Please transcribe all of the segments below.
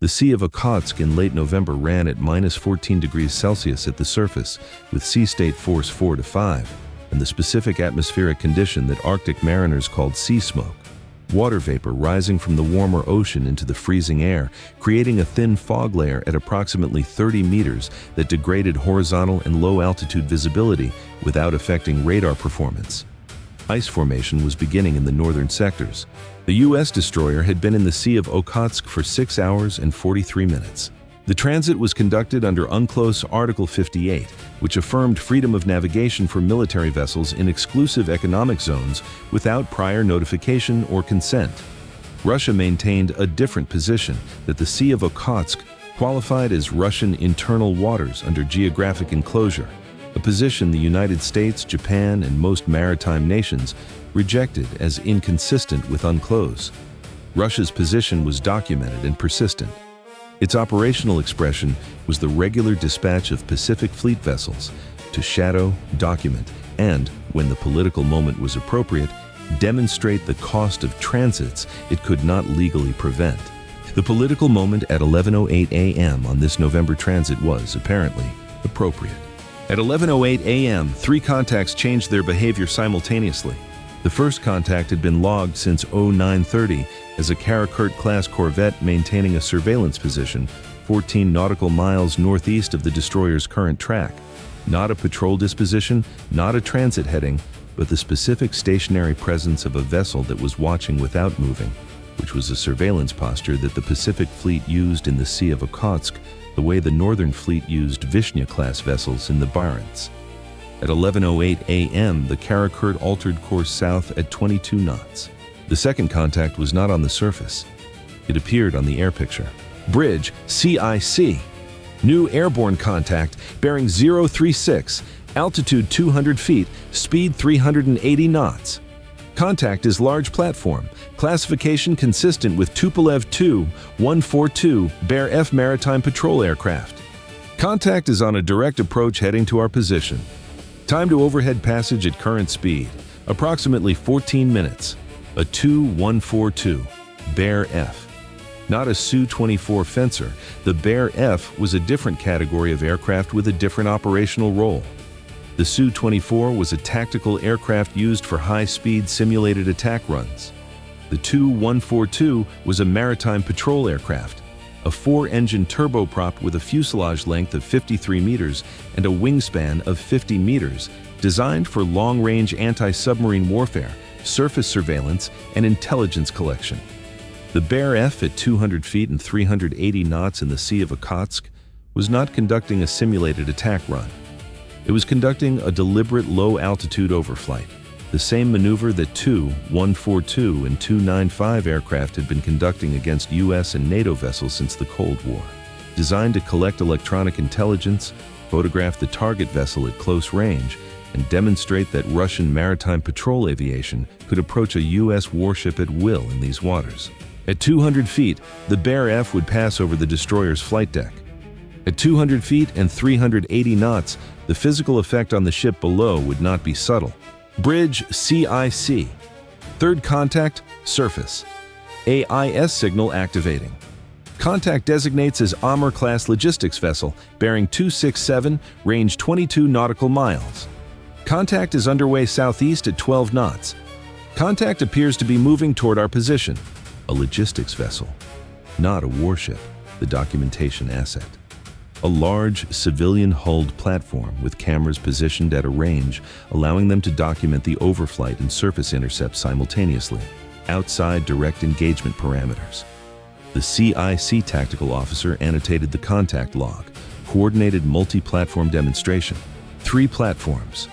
The Sea of Okhotsk in late November ran at -14 degrees Celsius at the surface, with sea state force 4 to 5, and the specific atmospheric condition that Arctic mariners called sea smoke. Water vapor rising from the warmer ocean into the freezing air, creating a thin fog layer at approximately 30 meters that degraded horizontal and low-altitude visibility without affecting radar performance. Ice formation was beginning in the northern sectors. The U.S. destroyer had been in the Sea of Okhotsk for 6 hours and 43 minutes. The transit was conducted under UNCLOS Article 58, which affirmed freedom of navigation for military vessels in exclusive economic zones without prior notification or consent. Russia maintained a different position, that the Sea of Okhotsk qualified as Russian internal waters under geographic enclosure, a position the United States, Japan, and most maritime nations rejected as inconsistent with UNCLOS. Russia's position was documented and persistent. Its operational expression was the regular dispatch of Pacific Fleet vessels to shadow, document, and, when the political moment was appropriate, demonstrate the cost of transits it could not legally prevent. The political moment at 11:08 a.m. on this November transit was, apparently, appropriate. At 11:08 a.m., 3 contacts changed their behavior simultaneously. The first contact had been logged since 0930 as a Karakurt-class corvette maintaining a surveillance position 14 nautical miles northeast of the destroyer's current track. Not a patrol disposition, not a transit heading, but the specific stationary presence of a vessel that was watching without moving, which was a surveillance posture that the Pacific Fleet used in the Sea of Okhotsk the way the Northern Fleet used Vishnya-class vessels in the Barents. At 11:08 a.m., the Karakurt altered course south at 22 knots. The second contact was not on the surface. It appeared on the air picture. Bridge, CIC. New airborne contact, bearing 036, altitude 200 feet, speed 380 knots. Contact is large platform, classification consistent with Tupolev Tu-142 Bear F maritime patrol aircraft. Contact is on a direct approach heading to our position. Time to overhead passage at current speed, approximately 14 minutes. A Tu-142 Bear F. Not a Su-24 Fencer, the Bear F was a different category of aircraft with a different operational role. The Su-24 was a tactical aircraft used for high-speed simulated attack runs. The Tu-142 was a maritime patrol aircraft, a 4-engine turboprop with a fuselage length of 53 meters and a wingspan of 50 meters, designed for long-range anti-submarine warfare, surface surveillance, and intelligence collection. The Bear F at 200 feet and 380 knots in the Sea of Okhotsk was not conducting a simulated attack run. It was conducting a deliberate low-altitude overflight, the same maneuver that Tu-142 and Tu-95 aircraft had been conducting against U.S. and NATO vessels since the Cold War. Designed to collect electronic intelligence, photograph the target vessel at close range, and demonstrate that Russian maritime patrol aviation could approach a U.S. warship at will in these waters. At 200 feet, the Bear F would pass over the destroyer's flight deck. At 200 feet and 380 knots, the physical effect on the ship below would not be subtle. Bridge, CIC. Third contact, surface. AIS signal activating. Contact designates as Amur-class logistics vessel, bearing 267, range 22 nautical miles. Contact is underway southeast at 12 knots. Contact appears to be moving toward our position. A logistics vessel, not a warship, the documentation asset. A large, civilian-hulled platform with cameras positioned at a range, allowing them to document the overflight and surface intercepts simultaneously, outside direct engagement parameters. The CIC tactical officer annotated the contact log, coordinated multi-platform demonstration. 3 platforms.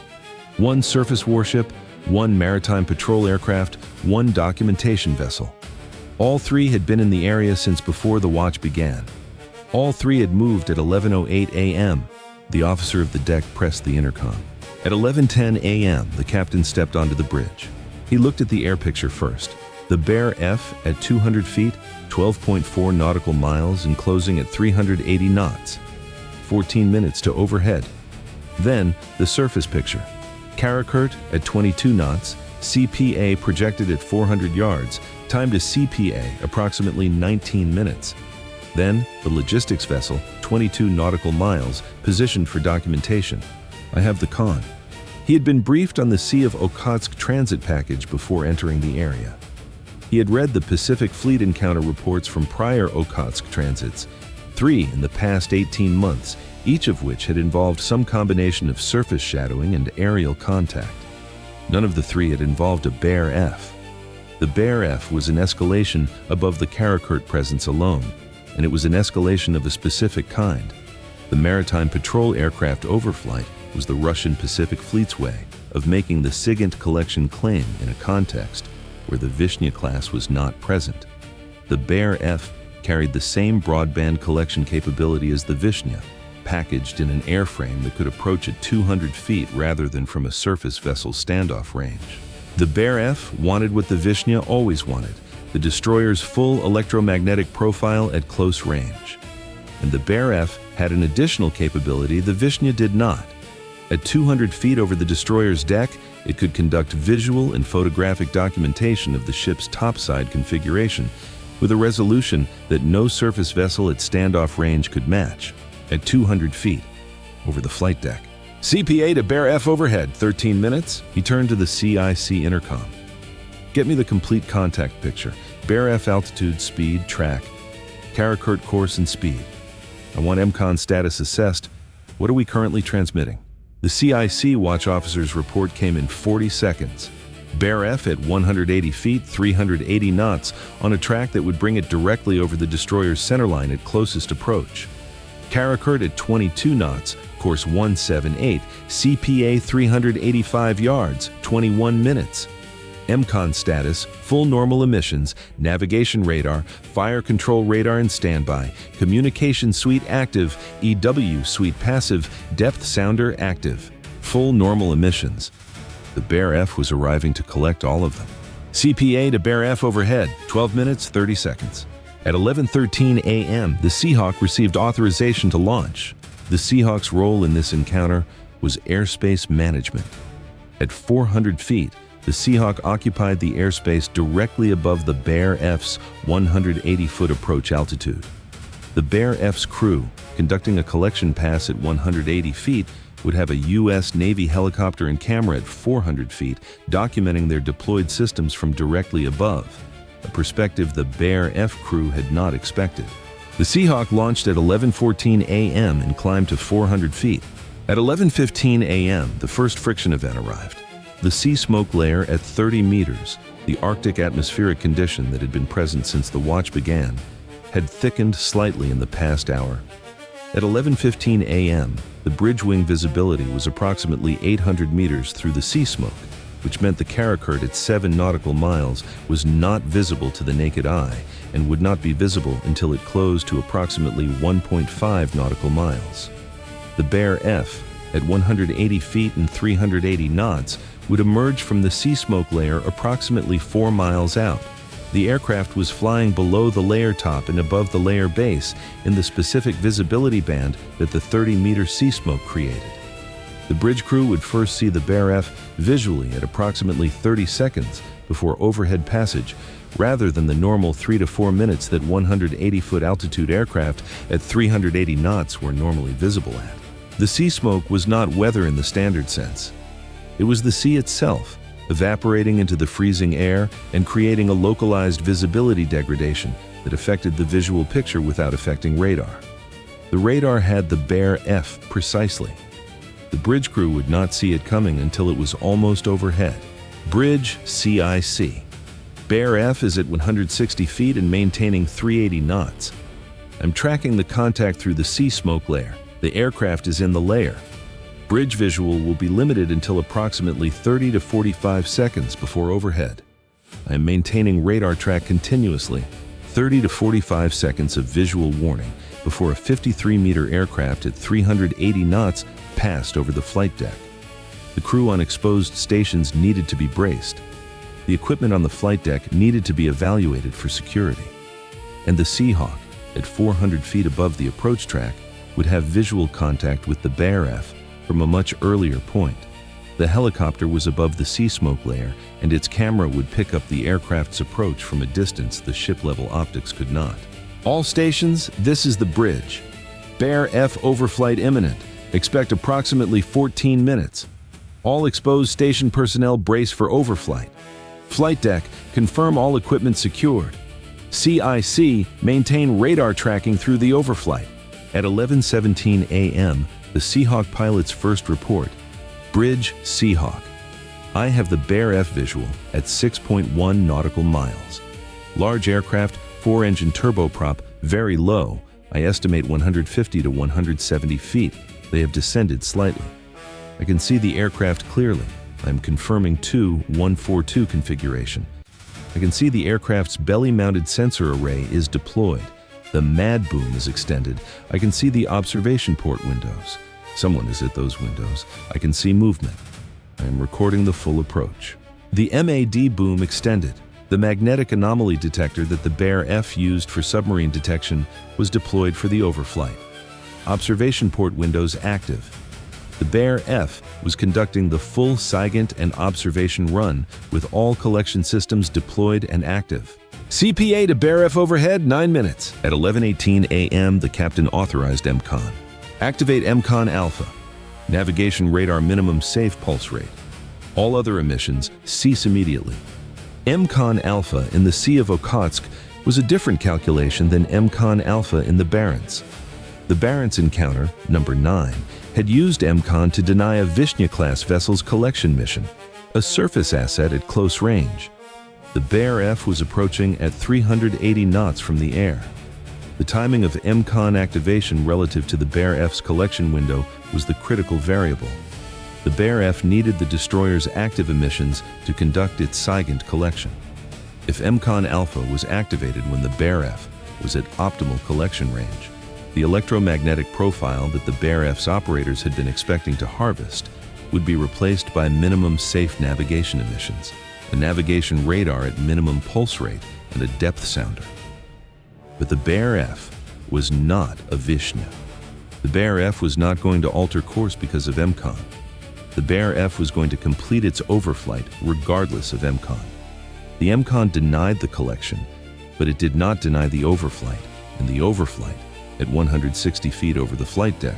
1 surface warship, 1 maritime patrol aircraft, 1 documentation vessel. All 3 had been in the area since before the watch began. All 3 had moved at 11:08 a.m. The officer of the deck pressed the intercom. At 11:10 a.m., the captain stepped onto the bridge. He looked at the air picture first. The Bear F at 200 feet, 12.4 nautical miles, and closing at 380 knots. 14 minutes to overhead. Then, the surface picture. Karakurt at 22 knots, CPA projected at 400 yards, time to CPA approximately 19 minutes. Then, the logistics vessel, 22 nautical miles, positioned for documentation. I have the con. He had been briefed on the Sea of Okhotsk transit package before entering the area. He had read the Pacific Fleet encounter reports from prior Okhotsk transits, 3 in the past 18 months, each of which had involved some combination of surface shadowing and aerial contact. None of the 3 had involved a Bear F. The Bear F was an escalation above the Karakurt presence alone, and it was an escalation of a specific kind. The maritime patrol aircraft Overflight was the Russian Pacific Fleet's way of making the SIGINT collection claim in a context where the Vishnya class was not present. The Bear F carried the same broadband collection capability as the Vishnya, packaged in an airframe that could approach at 200 feet rather than from a surface vessel standoff range. The Bear F wanted what the Vishnya always wanted, the destroyer's full electromagnetic profile at close range. And the Bear F had an additional capability the Vishnya did not. At 200 feet over the destroyer's deck, it could conduct visual and photographic documentation of the ship's topside configuration with a resolution that no surface vessel at standoff range could match. At 200 feet over the flight deck. CPA to Bear F overhead, 13 minutes. He turned to the CIC intercom. Get me the complete contact picture. Bear F altitude, speed, track, Karakurt course and speed. I want EMCON status assessed. What are we currently transmitting? The CIC watch officer's report came in 40 seconds. Bear F at 180 feet, 380 knots, on a track that would bring it directly over the destroyer's centerline at closest approach. Karakurt at 22 knots, course 178, CPA 385 yards, 21 minutes. EMCON status, full normal emissions, navigation radar, fire control radar in standby, communication suite active, EW suite passive, depth sounder active. Full normal emissions. The Bear F was arriving to collect all of them. CPA to Bear F overhead, 12 minutes, 30 seconds. At 11:13 a.m., the Seahawk received authorization to launch. The Seahawk's role in this encounter was airspace management. At 400 feet, the Seahawk occupied the airspace directly above the Bear F's 180-foot approach altitude. The Bear F's crew, conducting a collection pass at 180 feet, would have a U.S. Navy helicopter and camera at 400 feet, documenting their deployed systems from directly above, a perspective the Bear F crew had not expected. The Seahawk launched at 11:14 a.m. and climbed to 400 feet. At 11:15 a.m., the first friction event arrived. The sea smoke layer at 30 meters, the Arctic atmospheric condition that had been present since the watch began, had thickened slightly in the past hour. At 11:15 a.m., the bridge wing visibility was approximately 800 meters through the sea smoke, which meant the Karakurt at 7 nautical miles was not visible to the naked eye and would not be visible until it closed to approximately 1.5 nautical miles. The Bear F, at 180 feet and 380 knots, would emerge from the sea smoke layer approximately 4 miles out. The aircraft was flying below the layer top and above the layer base in the specific visibility band that the 30-meter sea smoke created. The bridge crew would first see the Bear F visually at approximately 30 seconds before overhead passage, rather than the normal 3 to 4 minutes that 180-foot altitude aircraft at 380 knots were normally visible at. The sea smoke was not weather in the standard sense. It was the sea itself, evaporating into the freezing air and creating a localized visibility degradation that affected the visual picture without affecting radar. The radar had the Bear F precisely. The bridge crew would not see it coming until it was almost overhead. Bridge CIC. Bear F is at 160 feet and maintaining 380 knots. I'm tracking the contact through the sea smoke layer. The aircraft is in the layer. Bridge visual will be limited until approximately 30 to 45 seconds before overhead. I am maintaining radar track continuously, 30 to 45 seconds of visual warning before a 53-meter aircraft at 380 knots passed over the flight deck. The crew on exposed stations needed to be braced. The equipment on the flight deck needed to be evaluated for security. And the Seahawk, at 400 feet above the approach track, would have visual contact with the Bear F from a much earlier point. The helicopter was above the sea smoke layer, and its camera would pick up the aircraft's approach from a distance the ship-level optics could not. All stations, this is the bridge. Bear F overflight imminent. Expect approximately 14 minutes. All exposed station personnel brace for overflight. Flight deck, confirm all equipment secured. CIC, maintain radar tracking through the overflight. At 11:17 a.m., the Seahawk pilot's first report. Bridge Seahawk. I have the Bear F visual at 6.1 nautical miles. Large aircraft, 4-engine turboprop, very low. I estimate 150 to 170 feet. They have descended slightly. I can see the aircraft clearly. I am confirming Tu-142 configuration. I can see the aircraft's belly-mounted sensor array is deployed. The MAD boom is extended. I can see the observation port windows. Someone is at those windows. I can see movement. I am recording the full approach. The MAD boom extended. The magnetic anomaly detector that the Bear F used for submarine detection was deployed for the overflight. Observation port windows active. The Bear F was conducting the full SIGINT and observation run with all collection systems deployed and active. CPA to Bear F overhead, 9 minutes. At 11:18 a.m., the captain authorized EMCON. Activate EMCON Alpha. Navigation radar minimum safe pulse rate. All other emissions cease immediately. EMCON Alpha in the Sea of Okhotsk was a different calculation than EMCON Alpha in the Barents. The Barents encounter, number 9, had used EMCON to deny a Vishnya-class vessel's collection mission, a surface asset at close range. The Bear F was approaching at 380 knots from the air. The timing of EMCON activation relative to the Bear F's collection window was the critical variable. The Bear F needed the destroyer's active emissions to conduct its SIGINT collection. If EMCON Alpha was activated when the Bear F was at optimal collection range, the electromagnetic profile that the Bear F's operators had been expecting to harvest would be replaced by minimum safe navigation emissions, a navigation radar at minimum pulse rate, and a depth sounder. But the Bear F was not a Vishnya. The Bear F was not going to alter course because of EMCON. The Bear F was going to complete its overflight regardless of EMCON. The EMCON denied the collection, but it did not deny the overflight, and the overflight, at 160 feet over the flight deck,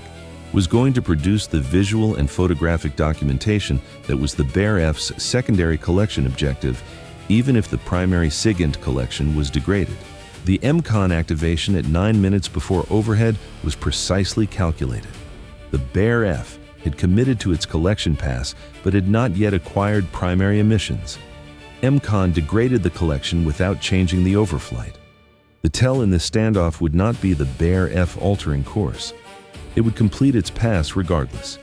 was going to produce the visual and photographic documentation that was the Bear F's secondary collection objective, even if the primary SIGINT collection was degraded. The EMCON activation at 9 minutes before overhead was precisely calculated. The Bear F had committed to its collection pass, but had not yet acquired primary emissions. EMCON degraded the collection without changing the overflight. The tell in this standoff would not be the Bear F altering course. It would complete its pass regardless.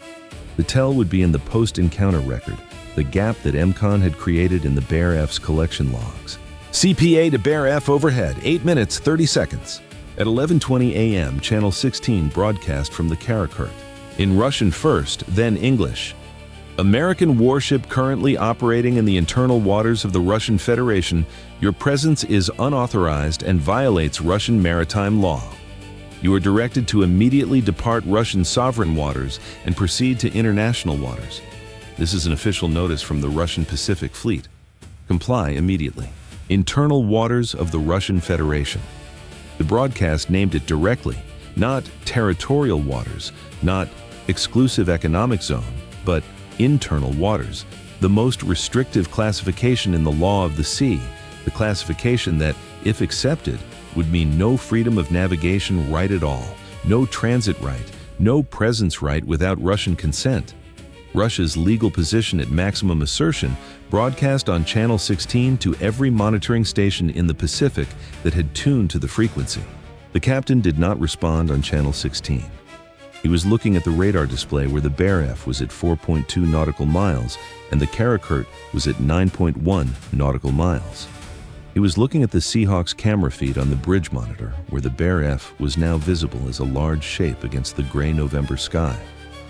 The tell would be in the post-encounter record, the gap that EMCON had created in the Bear F's collection logs. CPA to Bear F overhead, 8 minutes, 30 seconds. At 11:20 a.m., Channel 16 broadcast from the Karakurt. In Russian first, then English. American warship currently operating in the internal waters of the Russian Federation, your presence is unauthorized and violates Russian maritime law. You are directed to immediately depart Russian sovereign waters and proceed to international waters. This is an official notice from the Russian Pacific Fleet. Comply immediately. Internal waters of the Russian Federation. The broadcast named it directly, not territorial waters, not exclusive economic zone, but internal waters, the most restrictive classification in the law of the sea, the classification that, if accepted, would mean no freedom of navigation right at all, no transit right, no presence right without Russian consent. Russia's legal position at maximum assertion broadcast on Channel 16 to every monitoring station in the Pacific that had tuned to the frequency. The captain did not respond on Channel 16. He was looking at the radar display where the Bear F was at 4.2 nautical miles and the Karakurt was at 9.1 nautical miles. He was looking at the Seahawk's camera feed on the bridge monitor where the Bear F was now visible as a large shape against the gray November sky,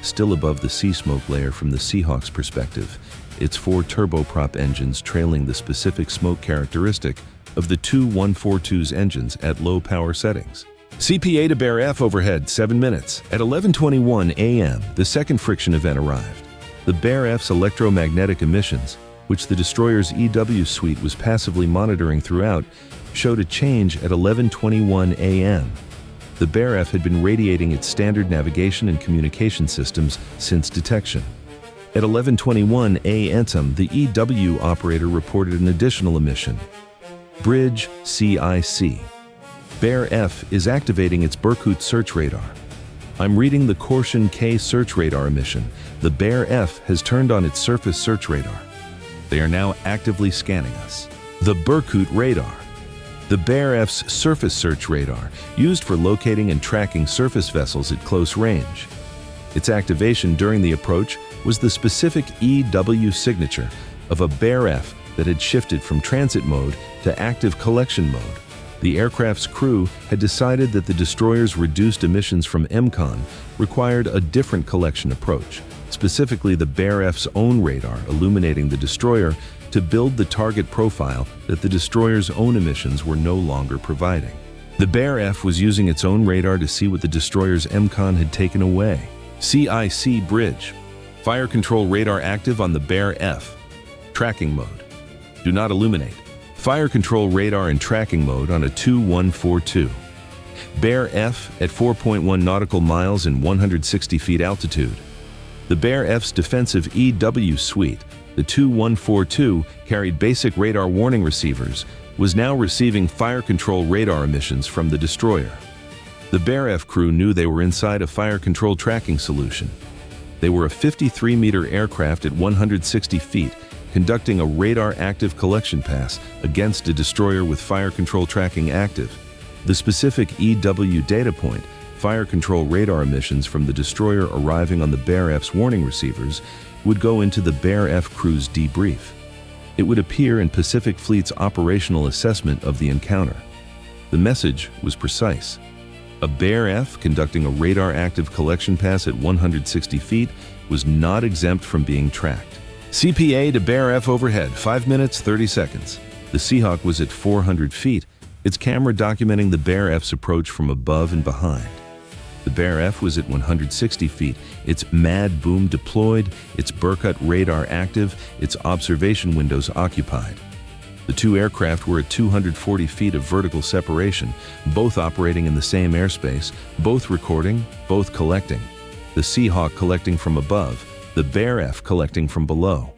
still above the sea smoke layer from the Seahawk's perspective, its 4 turboprop engines trailing the specific smoke characteristic of the Tu-142's engines at low power settings. CPA to Bear F overhead, 7 minutes. At 11:21 a.m., the second friction event arrived. The Bear F's electromagnetic emissions, which the destroyer's EW suite was passively monitoring throughout, showed a change at 11:21 a.m. The Bear F had been radiating its standard navigation and communication systems since detection. At 11:21 a.m., the EW operator reported an additional emission. Bridge CIC. Bear F is activating its Berkut search radar. I'm reading the Caution K search radar emission. The Bear F has turned on its surface search radar. They are now actively scanning us. The Berkut radar. The Bear F's surface search radar, used for locating and tracking surface vessels at close range. Its activation during the approach was the specific EW signature of a Bear F that had shifted from transit mode to active collection mode. The aircraft's crew had decided that the destroyer's reduced emissions from EMCON required a different collection approach, specifically the Bear F's own radar illuminating the destroyer to build the target profile that the destroyer's own emissions were no longer providing. The Bear F was using its own radar to see what the destroyer's EMCON had taken away. CIC bridge. Fire control radar active on the Bear F. Tracking mode. Do not illuminate. Fire control radar in tracking mode on a Tu-142. Bear F at 4.1 nautical miles and 160 feet altitude. The Bear F's defensive EW suite, the Tu-142, carried basic radar warning receivers, was now receiving fire control radar emissions from the destroyer. The Bear F crew knew they were inside a fire control tracking solution. They were a 53-meter aircraft at 160 feet, conducting a radar-active collection pass against a destroyer with fire control tracking active. The specific EW data point, fire control radar emissions from the destroyer arriving on the Bear F's warning receivers, would go into the Bear F crew's debrief. It would appear in Pacific Fleet's operational assessment of the encounter. The message was precise. A Bear F conducting a radar-active collection pass at 160 feet was not exempt from being tracked. CPA to Bear F overhead, 5 minutes, 30 seconds. The Seahawk was at 400 feet, its camera documenting the Bear F's approach from above and behind. The Bear F was at 160 feet, its MAD boom deployed, its Berkut radar active, its observation windows occupied. The two aircraft were at 240 feet of vertical separation, both operating in the same airspace, both recording, both collecting. The Seahawk collecting from above, the Bear F collecting from below.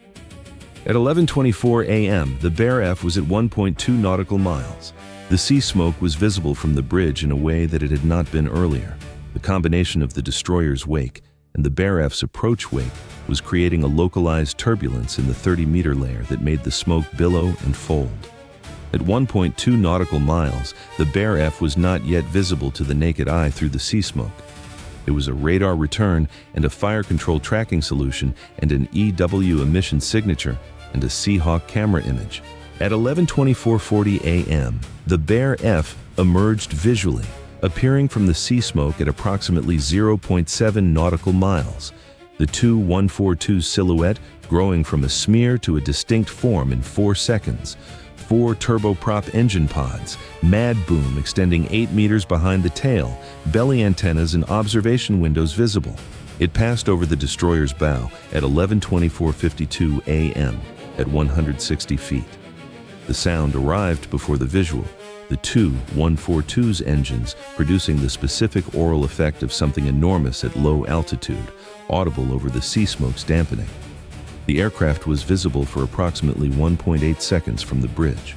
At 11:24 a.m., the Bear F was at 1.2 nautical miles. The sea smoke was visible from the bridge in a way that it had not been earlier. The combination of the destroyer's wake and the Bear F's approach wake was creating a localized turbulence in the 30-meter layer that made the smoke billow and fold. At 1.2 nautical miles, the Bear F was not yet visible to the naked eye through the sea smoke. It was a radar return and a fire control tracking solution and an EW emission signature and a Seahawk camera image. At 11:24:40 a.m., the Bear F emerged visually, appearing from the sea smoke at approximately 0.7 nautical miles. The Tu-142's silhouette growing from a smear to a distinct form in 4 seconds. 4 turboprop engine pods, MAD boom extending 8 meters behind the tail, belly antennas and observation windows visible. It passed over the destroyer's bow at 11:24:52 a.m. at 160 feet. The sound arrived before the visual, the Tu-142's engines producing the specific aural effect of something enormous at low altitude, audible over the sea smoke's dampening. The aircraft was visible for approximately 1.8 seconds from the bridge.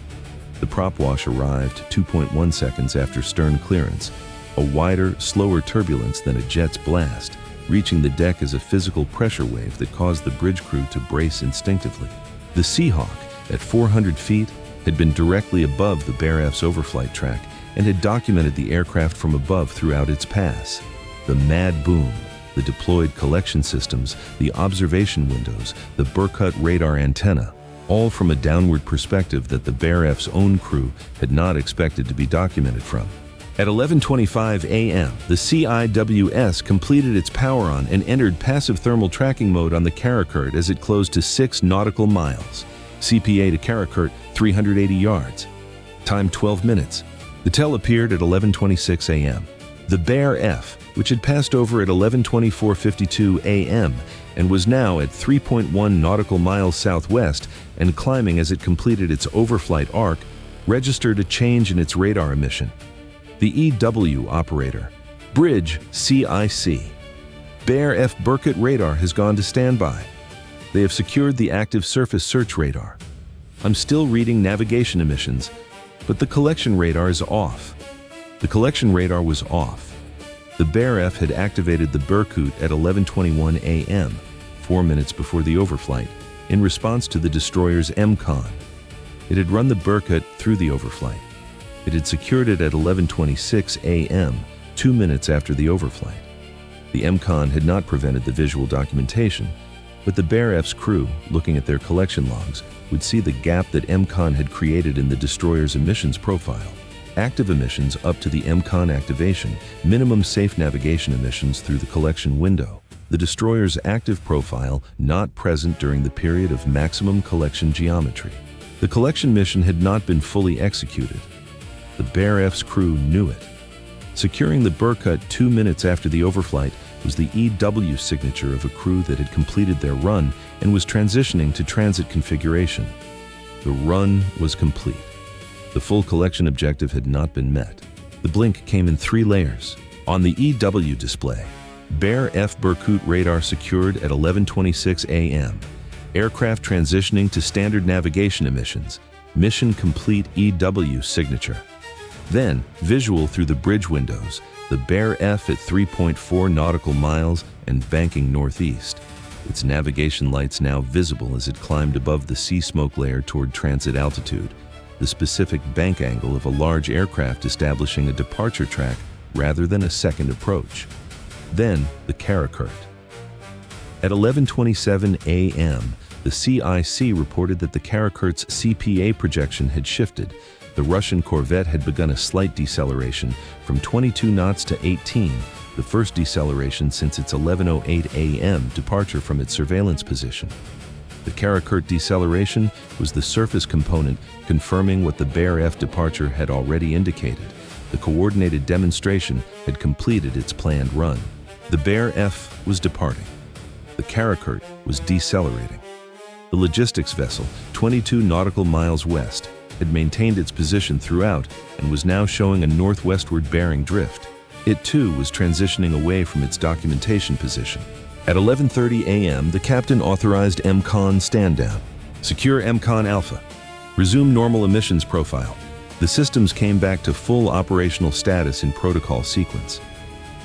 The Propwash arrived 2.1 seconds after stern clearance, a wider, slower turbulence than a jet's blast, reaching the deck as a physical pressure wave that caused the bridge crew to brace instinctively. The Seahawk, at 400 feet, had been directly above the Bear F's overflight track and had documented the aircraft from above throughout its pass. The MAD boom, the deployed collection systems, the observation windows, the Berkut radar antenna, all from a downward perspective that the Bear F's own crew had not expected to be documented from. At 11:25 a.m., the CIWS completed its power on and entered passive thermal tracking mode on the Karakurt as it closed to 6 nautical miles. CPA to Karakurt, 380 yards. Time 12 minutes. The tail appeared at 11:26 a.m. The Bear F, which had passed over at 11:24:52 a.m. and was now at 3.1 nautical miles southwest and climbing as it completed its overflight arc, registered a change in its radar emission. The EW operator, Bridge CIC. Bear F Berkut radar has gone to standby. They have secured the active surface search radar. I'm still reading navigation emissions, but the collection radar is off. The collection radar was off. The Bear F had activated the Berkut at 11:21 a.m., 4 minutes before the overflight, in response to the destroyer's EMCON. It had run the Berkut through the overflight. It had secured it at 11:26 a.m., 2 minutes after the overflight. The EMCON had not prevented the visual documentation, but the Bear F's crew, looking at their collection logs, would see the gap that EMCON had created in the destroyer's emissions profile. Active emissions up to the EMCON activation, minimum safe navigation emissions through the collection window. The destroyer's active profile not present during the period of maximum collection geometry. The collection mission had not been fully executed. The Bear F's crew knew it. Securing the Berkut 2 minutes after the overflight was the EW signature of a crew that had completed their run and was transitioning to transit configuration. The run was complete. The full collection objective had not been met. The blink came in 3 layers. On the EW display, Bear F Berkut radar secured at 11:26 a.m. Aircraft transitioning to standard navigation emissions. Mission complete EW signature. Then, visual through the bridge windows, the Bear F at 3.4 nautical miles and banking northeast. Its navigation lights now visible as it climbed above the sea smoke layer toward transit altitude, the specific bank angle of a large aircraft establishing a departure track rather than a second approach. Then, the Karakurt. At 11:27 a.m., the CIC reported that the Karakurt's CPA projection had shifted. The Russian corvette had begun a slight deceleration from 22 knots to 18, the first deceleration since its 11:08 a.m. departure from its surveillance position. The Karakurt deceleration was the surface component confirming what the Bear F departure had already indicated. The coordinated demonstration had completed its planned run. The Bear F was departing. The Karakurt was decelerating. The logistics vessel, 22 nautical miles west, had maintained its position throughout and was now showing a northwestward bearing drift. It too was transitioning away from its documentation position. At 11:30 a.m., the captain authorized EMCON stand-down. Secure EMCON Alpha. Resume normal emissions profile. The systems came back to full operational status in protocol sequence.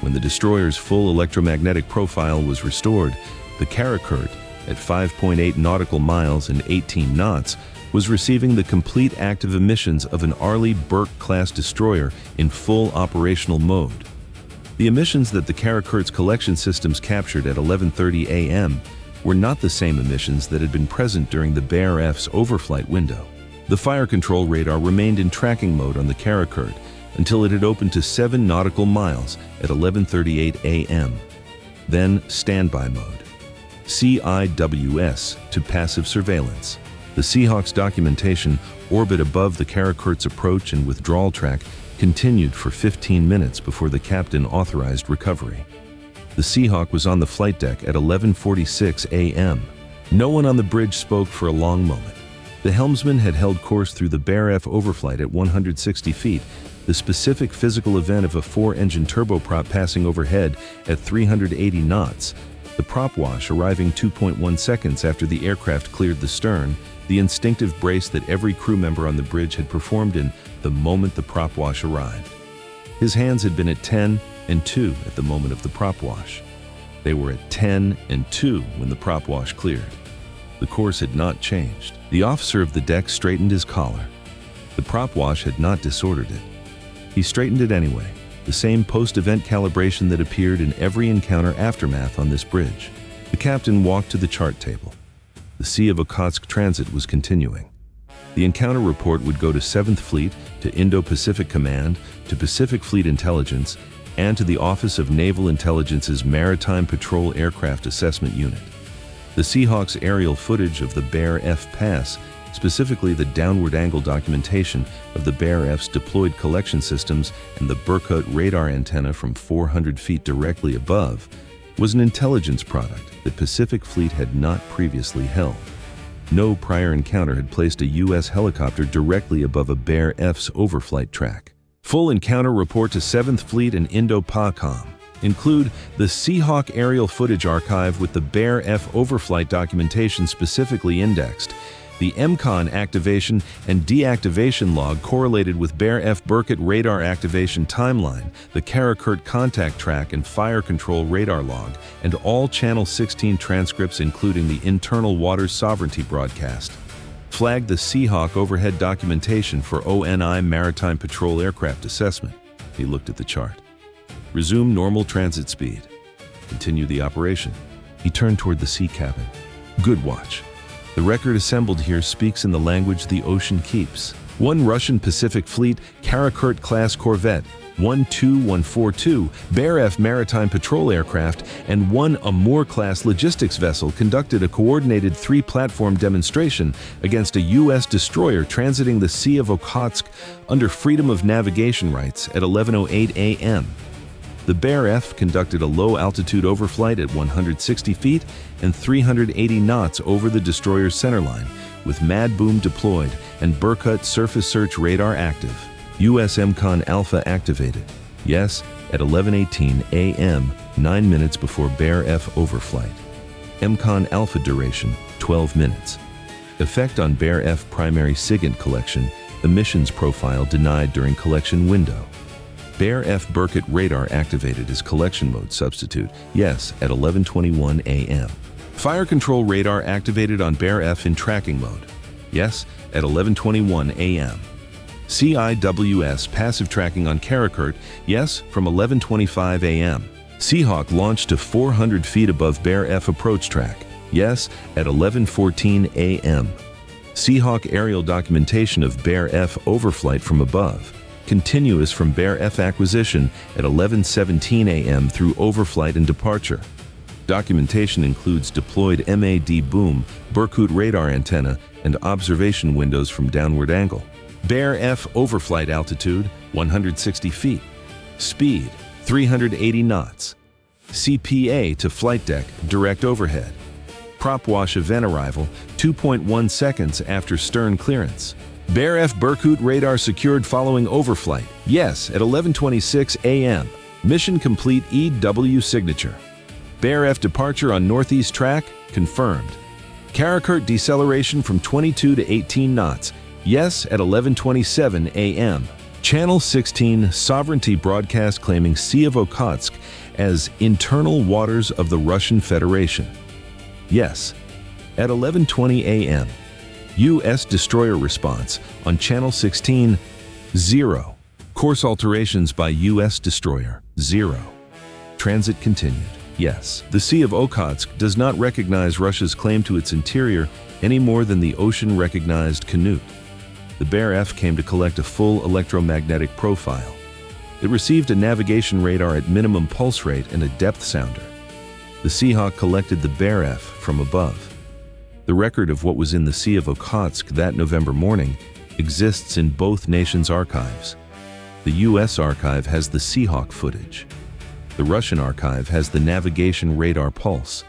When the destroyer's full electromagnetic profile was restored, the Karakurt, at 5.8 nautical miles and 18 knots, was receiving the complete active emissions of an Arleigh Burke-class destroyer in full operational mode. The emissions that the Karakurt's collection systems captured at 11:30 a.m. were not the same emissions that had been present during the Bear F's overflight window. The fire control radar remained in tracking mode on the Karakurt until it had opened to 7 nautical miles at 11:38 a.m. Then standby mode. CIWS to passive surveillance. The Seahawk's documentation, orbit above the Karakurt's approach and withdrawal track, continued for 15 minutes before the captain authorized recovery. The Seahawk was on the flight deck at 11:46 a.m. No one on the bridge spoke for a long moment. The helmsman had held course through the Bear F overflight at 160 feet, the specific physical event of a 4-engine turboprop passing overhead at 380 knots, the Propwash arriving 2.1 seconds after the aircraft cleared the stern, the instinctive brace that every crew member on the bridge had performed in the moment the Propwash arrived. His hands had been at 10 and 2 at the moment of the Propwash. They were at 10 and 2 when the Propwash cleared. The course had not changed. The officer of the deck straightened his collar. The Propwash had not disordered it. He straightened it anyway, the same post-event calibration that appeared in every encounter aftermath on this bridge. The captain walked to the chart table. The Sea of Okhotsk transit was continuing. The encounter report would go to 7th Fleet, to Indo-Pacific Command, to Pacific Fleet Intelligence, and to the Office of Naval Intelligence's Maritime Patrol Aircraft Assessment Unit. The Seahawk's aerial footage of the Bear F pass, specifically the downward angle documentation of the Bear F's deployed collection systems and the Berkut radar antenna from 400 feet directly above, was an intelligence product that Pacific Fleet had not previously held. No prior encounter had placed a U.S. helicopter directly above a Bear F's overflight track. Full encounter report to 7th Fleet and Indo-PACOM include the Seahawk aerial footage archive with the Bear F overflight documentation specifically indexed, the EMCON activation and deactivation log correlated with Bear F Berkut radar activation timeline, the Karakurt contact track and fire control radar log, and all Channel 16 transcripts including the internal waters sovereignty broadcast. Flagged the Seahawk overhead documentation for ONI Maritime Patrol Aircraft Assessment. He looked at the chart. Resume normal transit speed. Continue the operation. He turned toward the sea cabin. Good watch. The record assembled here speaks in the language the ocean keeps. One Russian Pacific Fleet Karakurt-class corvette, one Tu-142 Bear F maritime patrol aircraft, and one Amur-class logistics vessel conducted a coordinated 3-platform demonstration against a U.S. destroyer transiting the Sea of Okhotsk under freedom of navigation rights at 11:08 a.m. The Bear F conducted a low-altitude overflight at 160 feet and 380 knots over the destroyer's centerline, with MAD boom deployed and Berkut surface search radar active. U.S. EMCON Alpha activated. Yes, at 11:18 a.m., 9 minutes before Bear F overflight. EMCON Alpha duration, 12 minutes. Effect on Bear F primary SIGINT collection, emissions profile denied during collection window. Bear F Berkut radar activated as collection mode substitute, yes, at 11:21 a.m. Fire control radar activated on Bear F in tracking mode, yes, at 11:21 a.m. CIWS passive tracking on Karakurt, yes, from 11:25 a.m. Seahawk launched to 400 feet above Bear F approach track, yes, at 11:14 a.m. Seahawk aerial documentation of Bear F overflight from above. Continuous from Bear F acquisition at 11:17 a.m. through overflight and departure. Documentation includes deployed MAD boom, Berkut radar antenna, and observation windows from downward angle. Bear F overflight altitude, 160 feet. Speed, 380 knots. CPA to flight deck, direct overhead. Propwash event arrival, 2.1 seconds after stern clearance. Bear F Berkut radar secured following overflight. Yes, at 11:26 a.m. Mission complete EW signature. Bear F departure on northeast track, confirmed. Karakurt deceleration from 22 to 18 knots. Yes, at 11:27 a.m. Channel 16 sovereignty broadcast claiming Sea of Okhotsk as internal waters of the Russian Federation. Yes, at 11:20 a.m. U.S. destroyer response on Channel 16, 0. Course alterations by U.S. destroyer, 0. Transit continued, yes. The Sea of Okhotsk does not recognize Russia's claim to its interior any more than the ocean recognized Canute. The Bear F came to collect a full electromagnetic profile. It received a navigation radar at minimum pulse rate and a depth sounder. The Seahawk collected the Bear F from above. The record of what was in the Sea of Okhotsk that November morning exists in both nations' archives. The U.S. archive has the Seahawk footage. The Russian archive has the navigation radar pulse.